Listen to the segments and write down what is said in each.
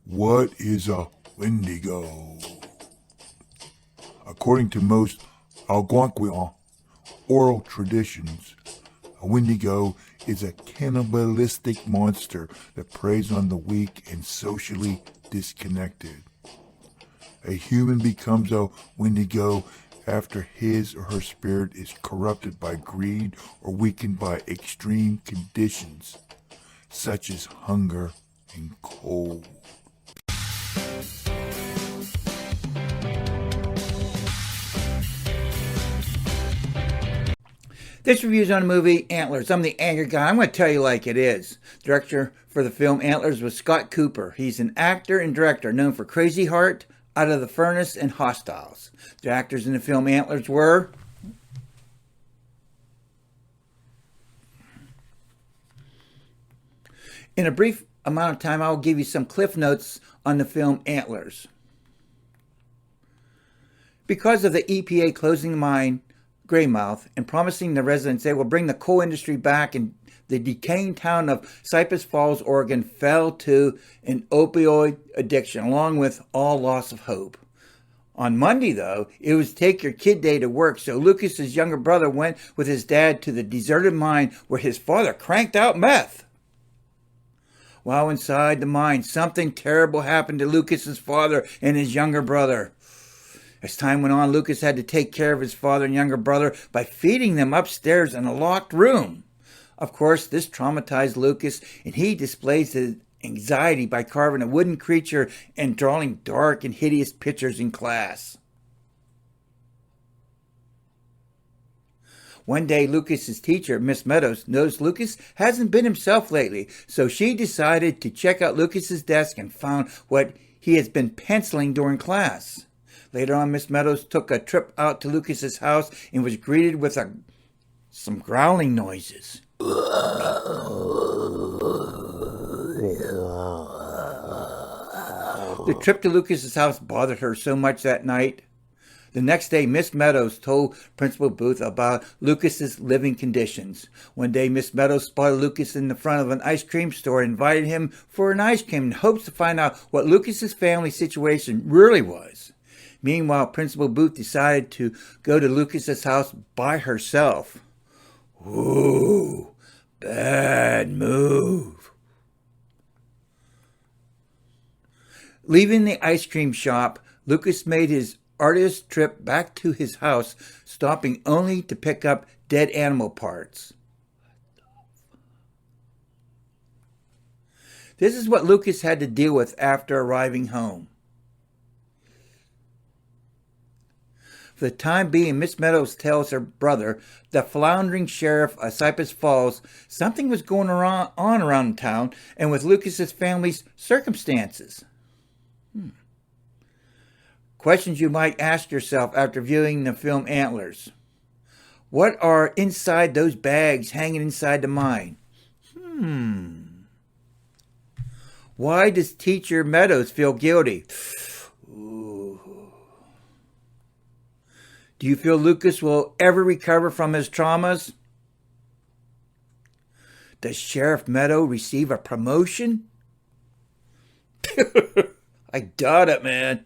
What is a Wendigo? According to most Algonquian oral traditions, a Wendigo is a cannibalistic monster that preys on the weak and socially disconnected. A human becomes a Wendigo after his or her spirit is corrupted by greed or weakened by extreme conditions, such as hunger and cold. This review is on the movie Antlers. I'm the anger guy. I'm going to tell you like it is. Director for the film Antlers was Scott Cooper. He's an actor and director known for Crazy Heart, Out of the Furnace, and Hostiles. The actors in the film Antlers were... In a brief amount of time, I'll give you some cliff notes on the film Antlers. Because of the EPA closing the mine Greymouth and promising the residents they will bring the coal industry back, and the decaying town of Cypress Falls, Oregon fell to an opioid addiction along with all loss of hope. On Monday, though, it was Take Your Kid Day to work, so Lucas's younger brother went with his dad to the deserted mine where his father cranked out meth. While inside the mine, something terrible happened to Lucas's father and his younger brother. As time went on, Lucas had to take care of his father and younger brother by feeding them upstairs in a locked room. Of course, this traumatized Lucas, and he displays his anxiety by carving a wooden creature and drawing dark and hideous pictures in class. One day, Lucas's teacher, Miss Meadows, noticed Lucas hasn't been himself lately, so she decided to check out Lucas's desk and found what he has been penciling during class. Later on, Miss Meadows took a trip out to Lucas's house and was greeted with some growling noises. The trip to Lucas's house bothered her so much that night. The next day, Miss Meadows told Principal Booth about Lucas's living conditions. One day, Miss Meadows spotted Lucas in the front of an ice cream store and invited him for an ice cream in hopes to find out what Lucas's family situation really was. Meanwhile, Principal Booth decided to go to Lucas's house by herself. Ooh, bad move. Leaving the ice cream shop, Lucas made his arduous trip back to his house, stopping only to pick up dead animal parts. This is what Lucas had to deal with after arriving home. For the time being, Miss Meadows tells her brother, the floundering sheriff of Cypress Falls, something was going on around town and with Lucas's family's circumstances. Questions you might ask yourself after viewing the film Antlers. What are inside those bags hanging inside the mine? Why does Teacher Meadows feel guilty? Do you feel Lucas will ever recover from his traumas? Does Sheriff Meadow receive a promotion? I doubt it, man.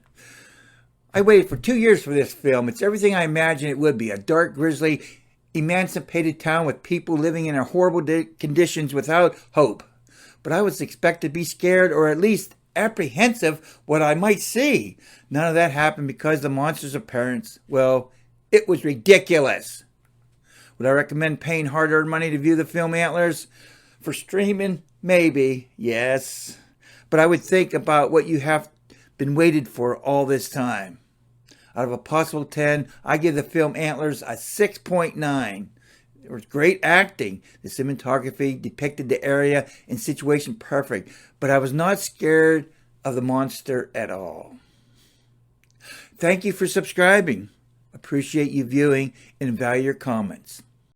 I waited for 2 years for this film. It's everything I imagined it would be. A dark, grisly, emancipated town with people living in horrible conditions without hope. But I was expected to be scared or at least apprehensive what I might see. None of that happened because the monster's appearance, well, it was ridiculous. Would I recommend paying hard-earned money to view the film Antlers? For streaming? Maybe, yes. But I would think about what you have been waited for all this time. Out of a possible 10, I give the film Antlers a 6.9. There was great acting. The cinematography depicted the area and situation perfect, but I was not scared of the monster at all. Thank you for subscribing. Appreciate you viewing and value your comments.